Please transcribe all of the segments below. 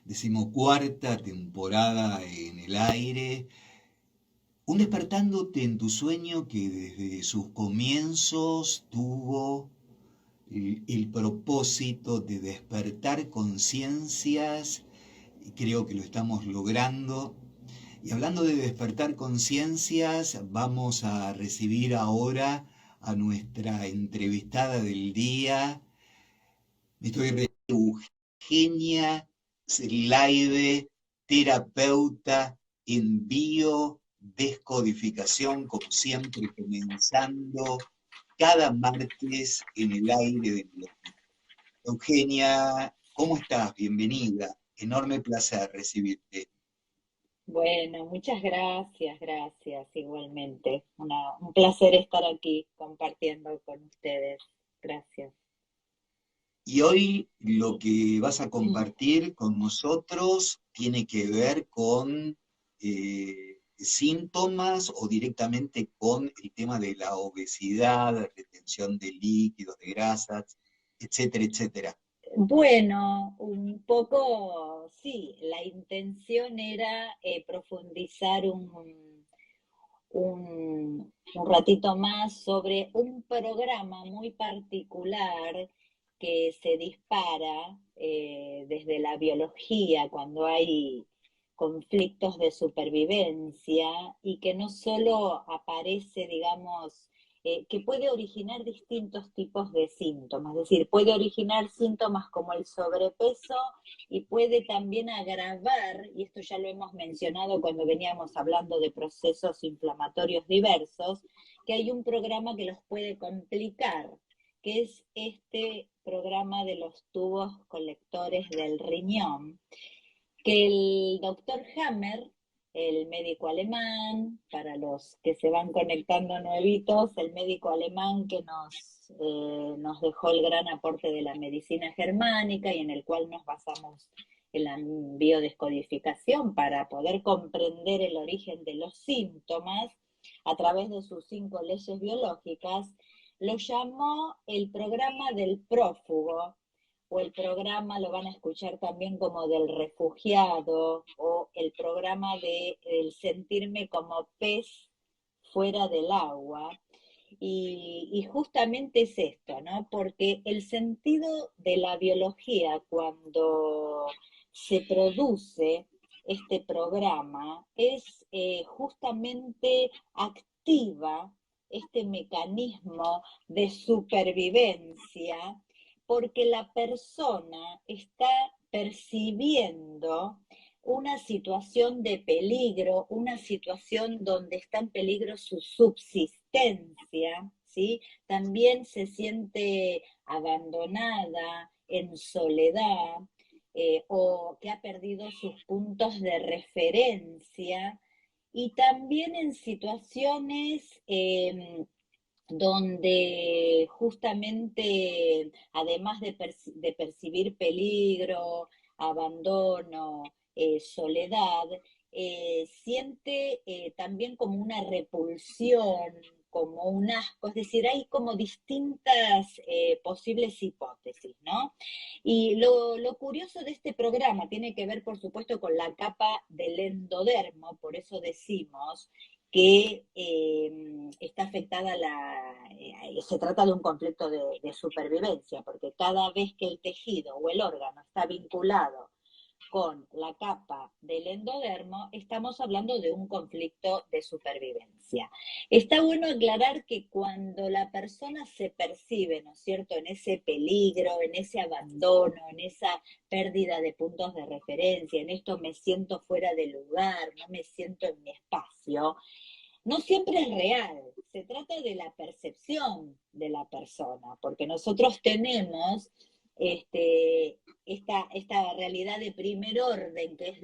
decimocuarta temporada en el aire. Un despertándote en tu sueño que desde sus comienzos tuvo el propósito de despertar conciencias y creo que lo estamos logrando. Y hablando de despertar conciencias, vamos a recibir ahora a nuestra entrevistada del día. Estoy Eugenia Slaide, terapeuta en biodescodificación, como siempre, comenzando cada martes en el aire de Biodescodificación. Eugenia, ¿cómo estás? Bienvenida. Enorme placer recibirte. Bueno, muchas gracias, gracias igualmente. Un placer estar aquí compartiendo con ustedes. Gracias. Y hoy lo que vas a compartir con nosotros tiene que ver con síntomas o directamente con el tema de la obesidad, retención de líquidos, de grasas, etcétera, etcétera. Bueno, un poco, sí, la intención era profundizar un ratito más sobre un programa muy particular que se dispara desde la biología cuando hay conflictos de supervivencia y que no solo aparece, digamos, que puede originar distintos tipos de síntomas, es decir, puede originar síntomas como el sobrepeso y puede también agravar, y esto ya lo hemos mencionado cuando veníamos hablando de procesos inflamatorios diversos, que hay un programa que los puede complicar, que es este programa de los tubos colectores del riñón, que el doctor Hammer, el médico alemán, para los que se van conectando nuevitos, el médico alemán que nos dejó el gran aporte de la medicina germánica y en el cual nos basamos en la biodescodificación para poder comprender el origen de los síntomas a través de sus 5 leyes biológicas, lo llamó el programa del prófugo, o el programa lo van a escuchar también como del refugiado, o el programa de el sentirme como pez fuera del agua. Y justamente es esto, ¿no? Porque el sentido de la biología cuando se produce este programa es justamente activa este mecanismo de supervivencia porque la persona está percibiendo una situación de peligro, una situación donde está en peligro su subsistencia, ¿sí? También se siente abandonada, en soledad, o que ha perdido sus puntos de referencia, y también en situaciones donde justamente, además de percibir peligro, abandono, soledad, siente también como una repulsión, como un asco, es decir, hay como distintas posibles hipótesis, ¿no? Y lo curioso de este programa tiene que ver, por supuesto, con la capa del endodermo, por eso decimos que está afectada se trata de un conflicto de supervivencia, porque cada vez que el tejido o el órgano está vinculado con la capa del endodermo, estamos hablando de un conflicto de supervivencia. Está bueno aclarar que cuando la persona se percibe, ¿no es cierto?, en ese peligro, en ese abandono, en esa pérdida de puntos de referencia, en esto me siento fuera de lugar, no me siento en mi espacio, no siempre es real, se trata de la percepción de la persona, porque nosotros tenemos esta realidad de primer orden, que es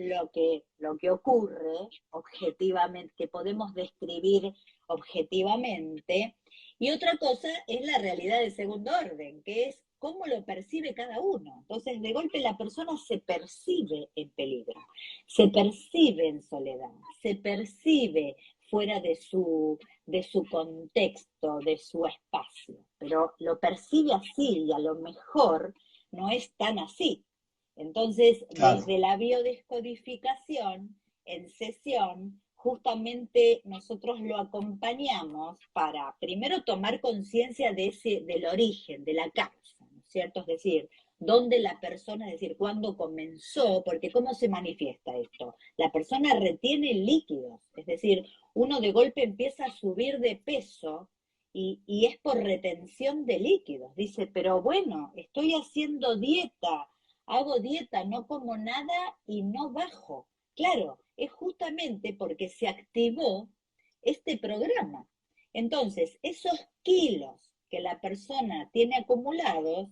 lo que ocurre objetivamente, que podemos describir objetivamente, y otra cosa es la realidad de segundo orden, que es cómo lo percibe cada uno. Entonces, de golpe la persona se percibe en peligro, se percibe en soledad, se percibe fuera de su contexto, de su espacio, pero lo percibe así y a lo mejor no es tan así. Entonces, claro, desde la biodescodificación, en sesión, justamente nosotros lo acompañamos para primero tomar conciencia del origen, de la causa, ¿no es cierto? Es decir, dónde la persona, es decir, cuándo comenzó, porque ¿cómo se manifiesta esto? La persona retiene líquidos, es decir, uno de golpe empieza a subir de peso y es por retención de líquidos. Dice, pero bueno, estoy haciendo dieta, hago dieta, no como nada y no bajo. Claro, es justamente porque se activó este programa. Entonces, esos kilos que la persona tiene acumulados,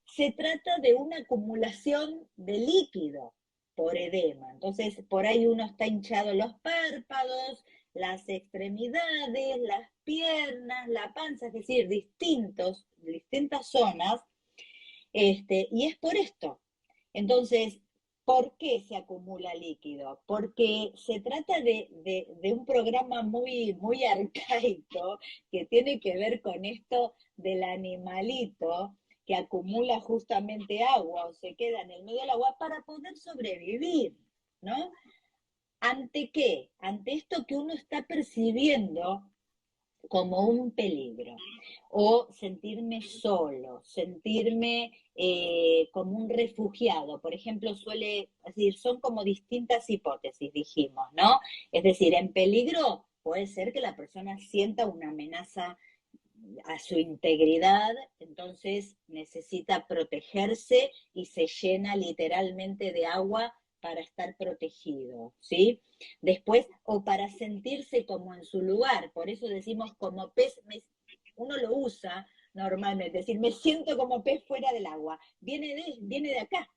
se trata de una acumulación de líquido por edema. Entonces, por ahí uno está hinchado los párpados, las extremidades, las piernas, la panza, es decir, distintas zonas, y es por esto. Entonces, ¿por qué se acumula líquido? Porque se trata de un programa muy arcaico que tiene que ver con esto del animalito que acumula justamente agua o se queda en el medio del agua para poder sobrevivir, ¿no? ¿Ante qué? Ante esto que uno está percibiendo como un peligro, o sentirme solo, sentirme como un refugiado. Por ejemplo, suele decir, son como distintas hipótesis, dijimos, ¿no? Es decir, en peligro puede ser que la persona sienta una amenaza a su integridad, entonces necesita protegerse y se llena literalmente de agua para estar protegido, ¿sí? Después, o para sentirse como en su lugar, por eso decimos como pez, uno lo usa normalmente, es decir, me siento como pez fuera del agua, viene de acá,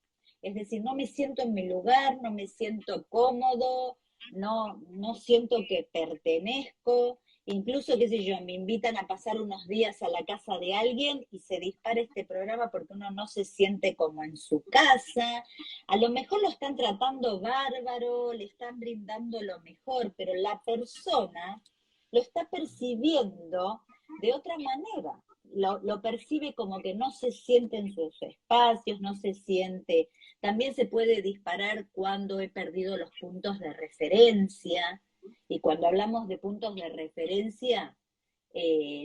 es decir, no me siento en mi lugar, no me siento cómodo, no siento que pertenezco, incluso, qué sé yo, me invitan a pasar unos días a la casa de alguien y se dispara este programa porque uno no se siente como en su casa. A lo mejor lo están tratando bárbaro, le están brindando lo mejor, pero la persona lo está percibiendo de otra manera. Lo percibe como que no se siente en sus espacios, no se siente. También se puede disparar cuando he perdido los puntos de referencia, y cuando hablamos de puntos de referencia,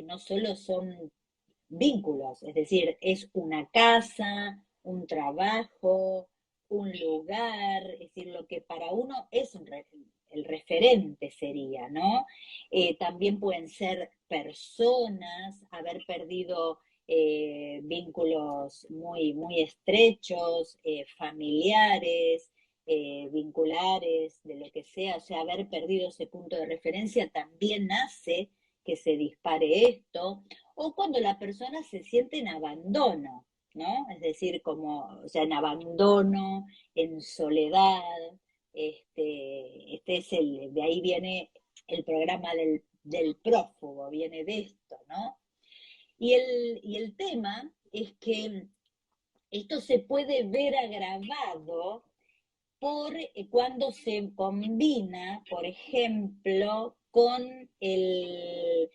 no solo son vínculos, es decir, es una casa, un trabajo, un lugar, es decir, lo que para uno es el referente sería, ¿no? También pueden ser personas, haber perdido vínculos muy estrechos, familiares, vinculares, de lo que sea, o sea, haber perdido ese punto de referencia también hace que se dispare esto, o cuando la persona se siente en abandono, ¿no? Es decir, como, o sea, en abandono, en soledad, este es de ahí viene el programa del prófugo, viene de esto, ¿no? Y el tema es que esto se puede ver agravado por cuando se combina, por ejemplo, con el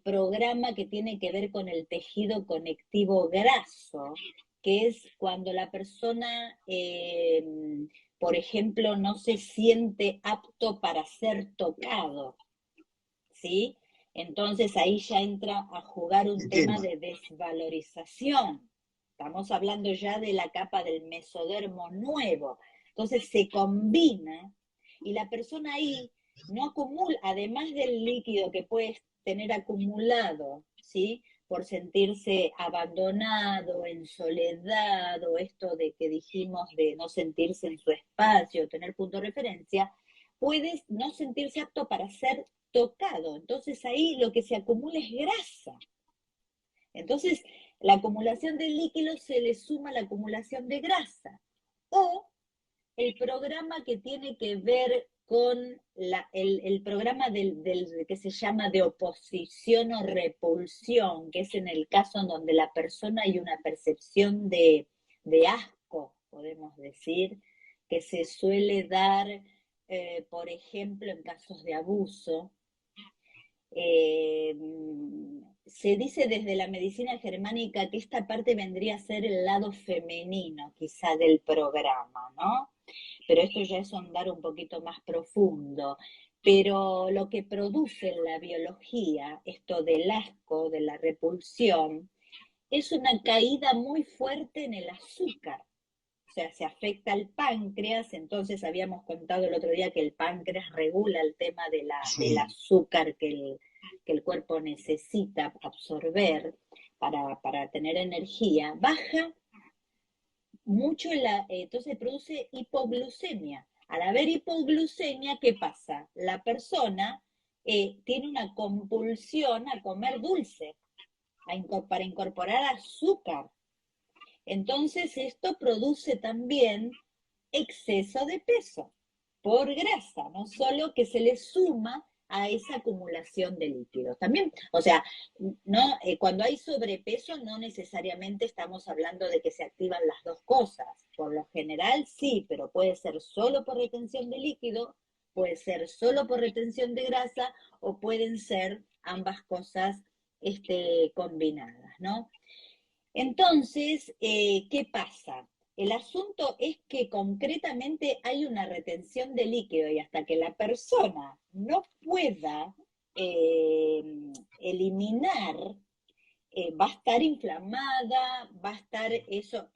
programa que tiene que ver con el tejido conectivo graso, que es cuando la persona, por ejemplo, no se siente apto para ser tocado, ¿sí? Entonces ahí ya entra a jugar un qué tema tema. de desvalorización. Estamos hablando ya de la capa del mesodermo nuevo. Entonces se combina y la persona ahí no acumula, además del líquido que puede tener acumulado, ¿sí? Por sentirse abandonado, en soledad, o esto de que dijimos de no sentirse en su espacio, tener punto de referencia, puedes no sentirse apto para ser tocado. Entonces ahí lo que se acumula es grasa. Entonces la acumulación de líquido se le suma a la acumulación de grasa. O el programa que tiene que ver con el programa que se llama de oposición o repulsión, que es en el caso en donde la persona hay una percepción de asco, podemos decir, que se suele dar, por ejemplo, en casos de abuso, eh, se dice desde la medicina germánica que esta parte vendría a ser el lado femenino, quizá, del programa, ¿no? Pero esto ya es andar un poquito más profundo. Pero lo que produce en la biología, esto del asco, de la repulsión, es una caída muy fuerte en el azúcar. O sea, se afecta al páncreas, entonces habíamos contado el otro día que el páncreas regula el tema del Sí, azúcar que el cuerpo necesita absorber para tener energía, baja mucho, entonces produce hipoglucemia. Al haber hipoglucemia, ¿qué pasa? La persona tiene una compulsión a comer dulce, para incorporar azúcar. Entonces esto produce también exceso de peso por grasa, no solo que se le suma a esa acumulación de líquidos. También, o sea, no, cuando hay sobrepeso no necesariamente estamos hablando de que se activan las dos cosas. Por lo general sí, pero puede ser solo por retención de líquido, puede ser solo por retención de grasa o pueden ser ambas cosas combinadas, ¿no? Entonces, ¿qué pasa? El asunto es que concretamente hay una retención de líquido y hasta que la persona no pueda eh, eliminar, va a estar inflamada, va a estar, eso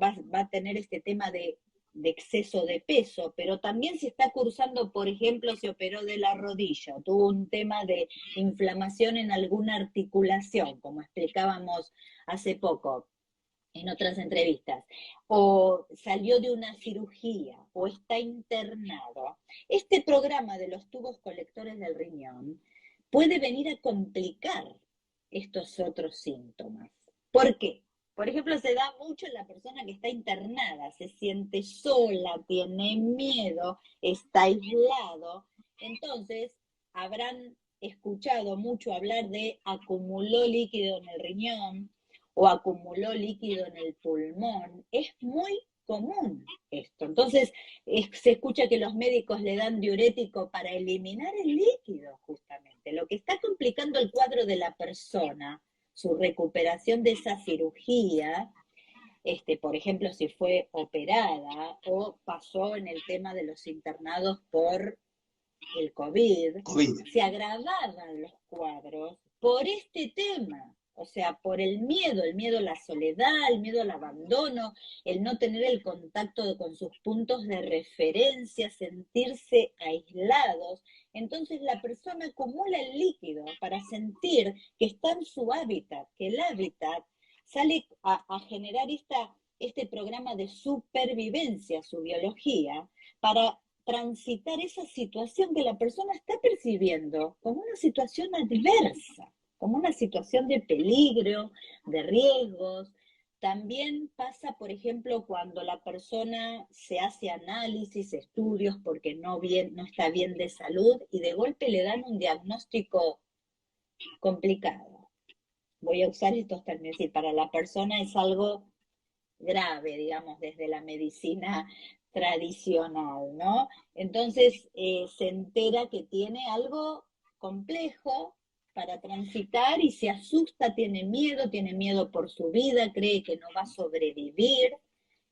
va a tener este tema de exceso de peso, pero también si está cursando, por ejemplo, se operó de la rodilla, tuvo un tema de inflamación en alguna articulación, como explicábamos hace poco en otras entrevistas, o salió de una cirugía, o está internado, este programa de los tubos colectores del riñón puede venir a complicar estos otros síntomas. ¿Por qué? Por ejemplo, se da mucho en la persona que está internada, se siente sola, tiene miedo, está aislado. Entonces, habrán escuchado mucho hablar de acumuló líquido en el riñón, o acumuló líquido en el pulmón. Es muy común esto. Entonces, se escucha que los médicos le dan diurético para eliminar el líquido, justamente. Lo que está complicando el cuadro de la persona, su recuperación de esa cirugía, por ejemplo, si fue operada o pasó en el tema de los internados por el COVID, COVID. se agravaban los cuadros por este tema. O sea, por el miedo a la soledad, el miedo al abandono, el no tener el contacto con sus puntos de referencia, sentirse aislados. Entonces la persona acumula el líquido para sentir que está en su hábitat, que el hábitat sale a generar este programa de supervivencia, su biología, para transitar esa situación que la persona está percibiendo como una situación adversa, como una situación de peligro, de riesgos. También pasa, por ejemplo, cuando la persona se hace análisis, estudios, porque no está bien de salud y de golpe le dan un diagnóstico complicado. Voy a usar estos términos, es decir, para la persona es algo grave, digamos, desde la medicina tradicional, ¿no? Entonces se entera que tiene algo complejo para transitar y se asusta, tiene miedo por su vida, cree que no va a sobrevivir,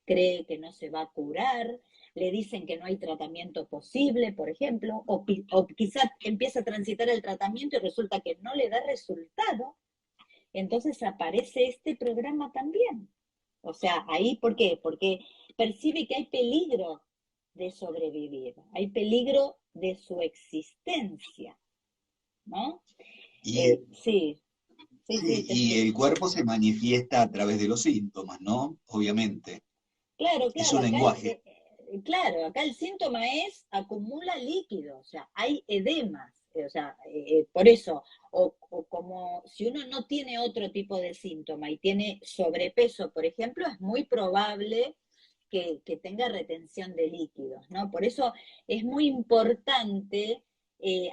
cree que no se va a curar, le dicen que no hay tratamiento posible, por ejemplo, o quizás empieza a transitar el tratamiento y resulta que no le da resultado, entonces aparece este programa también. O sea, ahí, ¿por qué? Porque percibe que hay peligro de sobrevivir, hay peligro de su existencia, ¿no? Y, Sí, sí, sí, sí, te y escucho. el cuerpo se manifiesta a través de los síntomas, ¿no? Obviamente. Claro, Es claro, un lenguaje. claro, acá el síntoma es acumula líquido, o sea, hay edemas, o sea, por eso, o como si uno no tiene otro tipo de síntoma y tiene sobrepeso, por ejemplo, es muy probable que tenga retención de líquidos, ¿no? Por eso es muy importante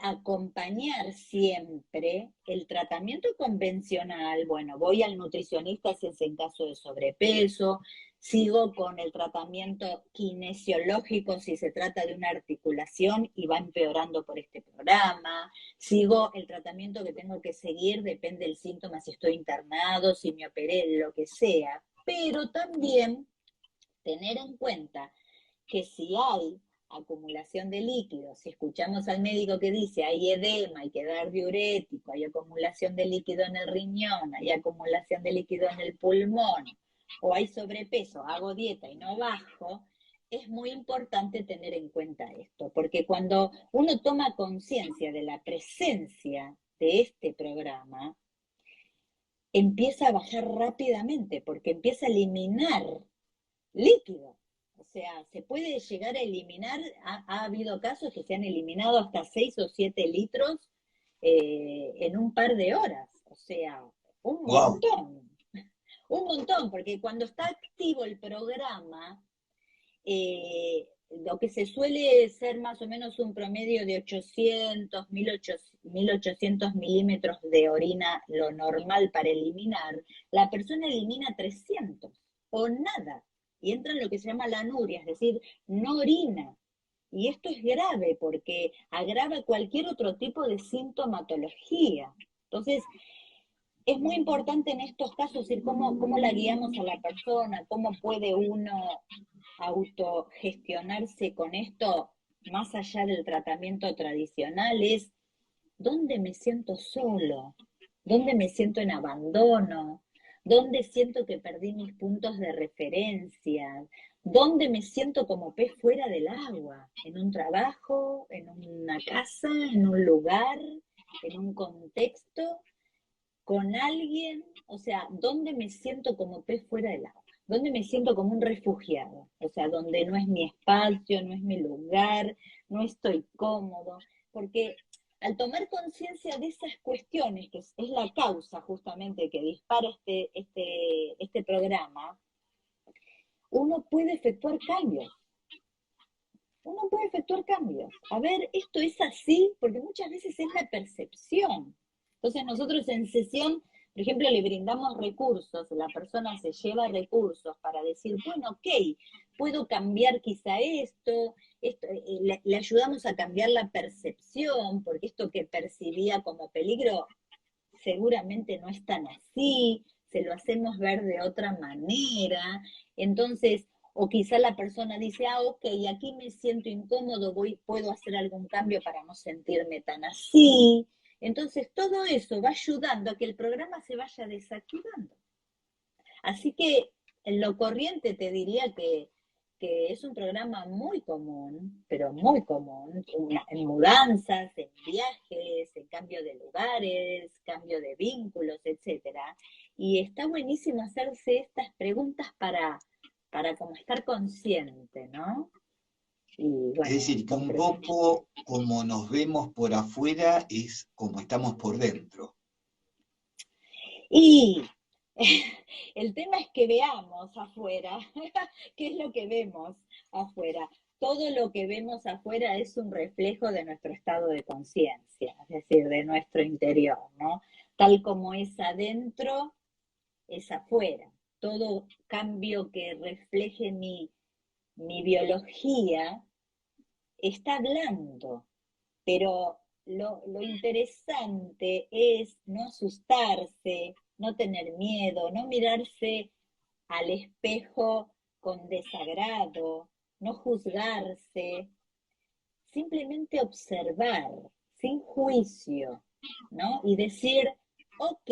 acompañar siempre el tratamiento convencional. Bueno, voy al nutricionista si es en caso de sobrepeso, sigo con el tratamiento kinesiológico si se trata de una articulación y va empeorando por este programa, sigo el tratamiento que tengo que seguir, depende del síntoma, si estoy internado, si me operé, lo que sea, pero también tener en cuenta que si hay acumulación de líquidos, si escuchamos al médico que dice hay edema, hay que dar diurético, hay acumulación de líquido en el riñón, hay acumulación de líquido en el pulmón, o hay sobrepeso, hago dieta y no bajo, es muy importante tener en cuenta esto, porque cuando uno toma conciencia de la presencia de este programa, empieza a bajar rápidamente, porque empieza a eliminar líquido. O sea, se puede llegar a eliminar, ha habido casos que se han eliminado hasta 6 o 7 litros en un par de horas. O sea, un Wow, montón. Un montón, porque cuando está activo el programa, lo que se suele ser más o menos un promedio de 800, 1800 milímetros de orina, lo normal para eliminar, la persona elimina 300 o nada y entra en lo que se llama la anuria, es decir, no orina. Y esto es grave porque agrava cualquier otro tipo de sintomatología. Entonces, es muy importante en estos casos decir cómo la guiamos a la persona, cómo puede uno autogestionarse con esto, más allá del tratamiento tradicional, es dónde me siento solo, dónde me siento en abandono, dónde siento que perdí mis puntos de referencia, dónde me siento como pez fuera del agua, en un trabajo, en una casa, en un lugar, en un contexto, con alguien, o sea, dónde me siento como pez fuera del agua, dónde me siento como un refugiado, o sea, donde no es mi espacio, no es mi lugar, no estoy cómodo, porque al tomar conciencia de esas cuestiones, que es la causa justamente que dispara este programa, uno puede efectuar cambios. Uno puede efectuar cambios. A ver, esto es así, porque muchas veces es la percepción. Entonces nosotros en sesión, por ejemplo, le brindamos recursos, la persona se lleva recursos para decir, bueno, ok, puedo cambiar quizá esto le ayudamos a cambiar la percepción, porque esto que percibía como peligro seguramente no es tan así, se lo hacemos ver de otra manera, entonces, o quizá la persona dice, ok, aquí me siento incómodo, puedo hacer algún cambio para no sentirme tan así. Entonces, todo eso va ayudando a que el programa se vaya desactivando. Así que en lo corriente te diría que es un programa muy común, pero muy común, en mudanzas, en viajes, en cambio de lugares, cambio de vínculos, etcétera. Y está buenísimo hacerse estas preguntas para como estar consciente, ¿no? Y es bueno, decir, que un poco como nos vemos por afuera es como estamos por dentro. y el tema es que veamos afuera, qué es lo que vemos afuera. Todo lo que vemos afuera es un reflejo de nuestro estado de conciencia, es decir, de nuestro interior, ¿no? Tal como es adentro, es afuera. Todo cambio que refleje mi biología está hablando, pero lo interesante es no asustarse, no tener miedo, no mirarse al espejo con desagrado, no juzgarse, simplemente observar sin juicio, ¿no? Y decir, ok,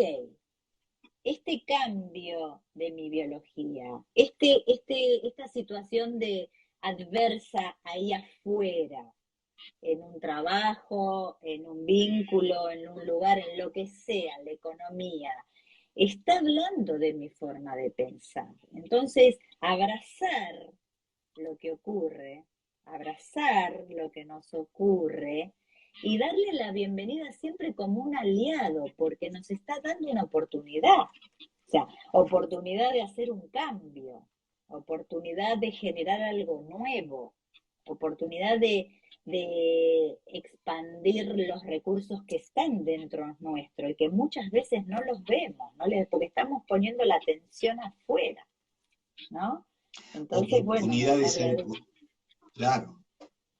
este cambio de mi biología, esta situación de adversa ahí afuera, en un trabajo, en un vínculo, en un lugar, en lo que sea, la economía, está hablando de mi forma de pensar. Entonces, abrazar lo que ocurre, abrazar lo que nos ocurre y darle la bienvenida siempre como un aliado, porque nos está dando una oportunidad. O sea, oportunidad de hacer un cambio, oportunidad de generar algo nuevo, oportunidad de expandir los recursos que están dentro nuestro y que muchas veces no los vemos, ¿no? Porque estamos poniendo la atención afuera, ¿no? Entonces, bueno, Oportunidad nos de habla ser, de... claro.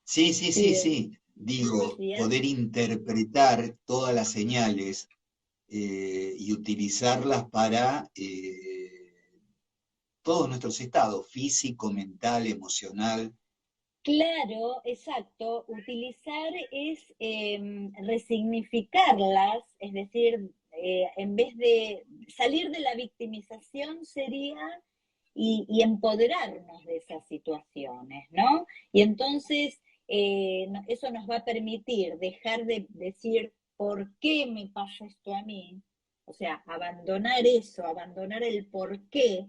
Sí, sí, Sí, sí, sí. Digo, decías. poder interpretar todas las señales y utilizarlas para todos nuestros estados, físico, mental, emocional. Claro, exacto. Utilizar es resignificarlas, es decir, en vez de salir de la victimización sería y empoderarnos de esas situaciones, ¿no? Y entonces eso nos va a permitir dejar de decir, ¿por qué me pasa esto a mí? O sea, abandonar eso, abandonar el por qué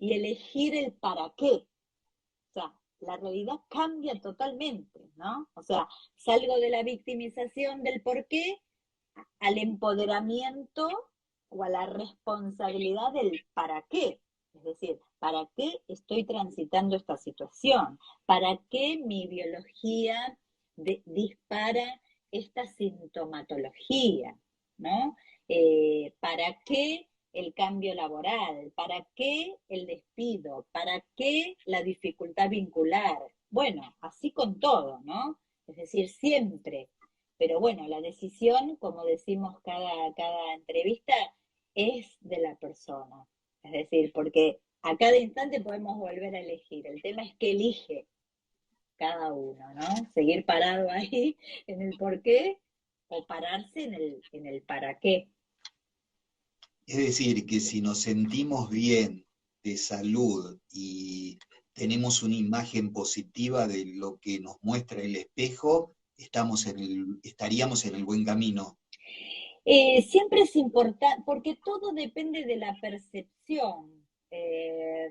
y elegir el para qué. O sea, la realidad cambia totalmente, ¿no? O sea, salgo de la victimización del por qué al empoderamiento o a la responsabilidad del para qué. Es decir, ¿para qué estoy transitando esta situación? ¿Para qué mi biología dispara esta sintomatología? ¿No? ¿Para qué el cambio laboral? ¿Para qué el despido? ¿Para qué la dificultad vincular? Bueno, así con todo, ¿no? Es decir, siempre. Pero bueno, la decisión, como decimos cada entrevista, es de la persona. Es decir, porque a cada instante podemos volver a elegir. El tema es que elige cada uno, ¿no? Seguir parado ahí en el por qué o pararse en el para qué. Es decir, que si nos sentimos bien de salud y tenemos una imagen positiva de lo que nos muestra el espejo, estaríamos en el buen camino. Siempre es importante, porque todo depende de la percepción,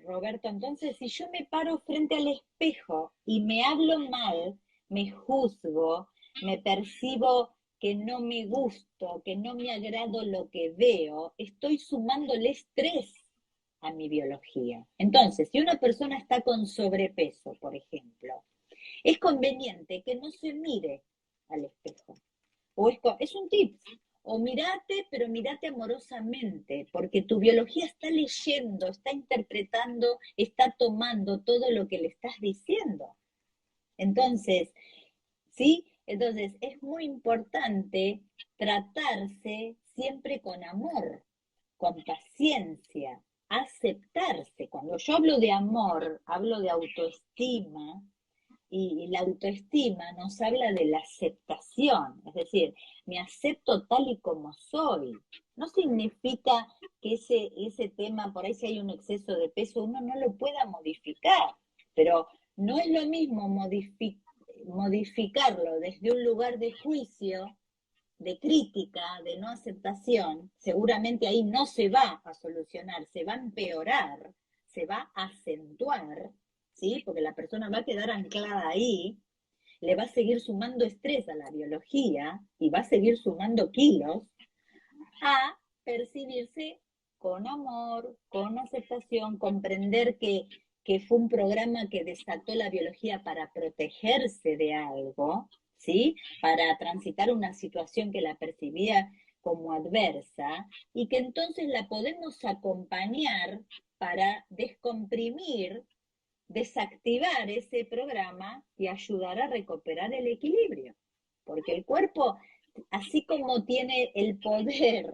Roberto. Entonces, si yo me paro frente al espejo y me hablo mal, me juzgo, me percibo que no me gusto, que no me agrado lo que veo, estoy sumándole estrés a mi biología. Entonces, si una persona está con sobrepeso, por ejemplo, es conveniente que no se mire al espejo es un tip. O mirate, pero mirate amorosamente, porque tu biología está leyendo, está interpretando, está tomando todo lo que le estás diciendo. Entonces, ¿sí? Entonces, es muy importante tratarse siempre con amor, con paciencia, aceptarse. Cuando yo hablo de amor, hablo de autoestima, y la autoestima nos habla de la aceptación, es decir, me acepto tal y como soy. No significa que ese tema, por ahí si hay un exceso de peso, uno no lo pueda modificar, pero no es lo mismo modificarlo desde un lugar de juicio, de crítica, de no aceptación, seguramente ahí no se va a solucionar, se va a empeorar, se va a acentuar, ¿sí? Porque la persona va a quedar anclada ahí, le va a seguir sumando estrés a la biología y va a seguir sumando kilos a percibirse con amor, con aceptación, comprender que fue un programa que desató la biología para protegerse de algo, ¿sí? Para transitar una situación que la percibía como adversa y que entonces la podemos acompañar para descomprimir, desactivar ese programa y ayudar a recuperar el equilibrio. Porque el cuerpo, así como tiene el poder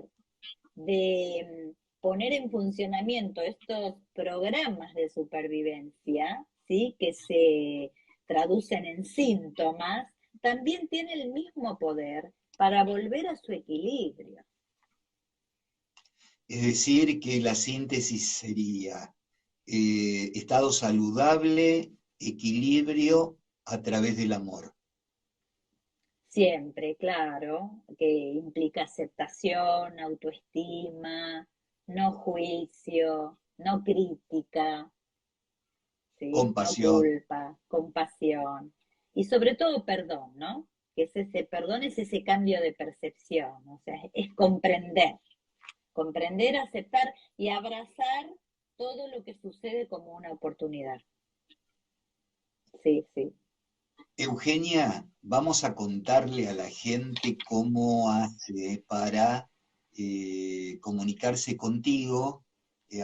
de poner en funcionamiento estos programas de supervivencia, ¿sí? Que se traducen en síntomas, también tiene el mismo poder para volver a su equilibrio. Es decir, que la síntesis sería estado saludable, equilibrio a través del amor. Siempre, claro, que implica aceptación, autoestima, no juicio, no crítica, ¿sí? No Compasión. culpa, compasión y sobre todo perdón, ¿no? Que es ese perdón, es ese cambio de percepción, o sea, es comprender, comprender, aceptar y abrazar todo lo que sucede como una oportunidad. Sí, sí. Eugenia, vamos a contarle a la gente cómo hace para comunicarse contigo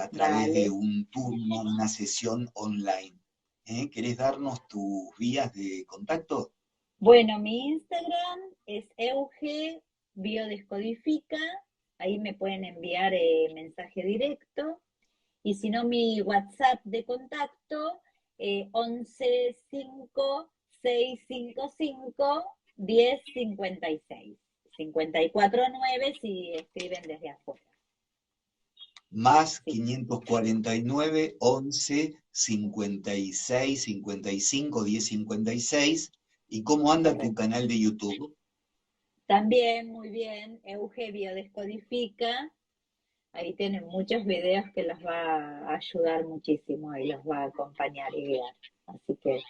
a través de Dale. un turno, una sesión online. ¿Querés darnos tus vías de contacto? Bueno, mi Instagram es Euge Biodescodifica, ahí me pueden enviar mensaje directo. Y si no, mi WhatsApp de contacto, 11 5 655 10 56. 549 si escriben desde afuera. Más Sí, 549 11 56 55 10 56. ¿Y cómo anda tu correcto. canal de YouTube? También, muy bien, Eugebio Descodifica. Ahí tienen muchos videos que los va a ayudar muchísimo y los va a acompañar y guiar. Así que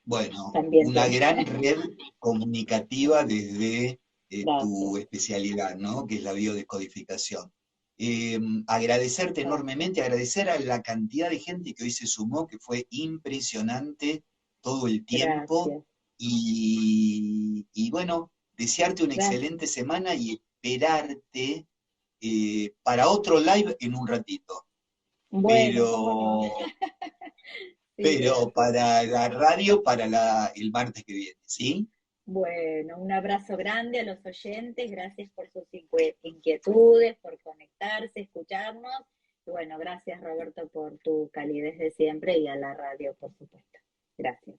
Bueno, también una tienen. gran red comunicativa desde tu Gracias, especialidad, ¿no? Que es la biodescodificación. Agradecerte gracias, enormemente, agradecer a la cantidad de gente que hoy se sumó, que fue impresionante todo el tiempo. gracias, Y bueno, desearte una gracias. excelente semana y esperarte para otro live en un ratito. Bueno, cómo no. Pero Sí, gracias. para la radio, para el martes que viene, ¿sí? Bueno, un abrazo grande a los oyentes. Gracias por sus inquietudes, por conectarse, escucharnos. Y bueno, gracias Roberto por tu calidez de siempre y a la radio, por supuesto. Gracias.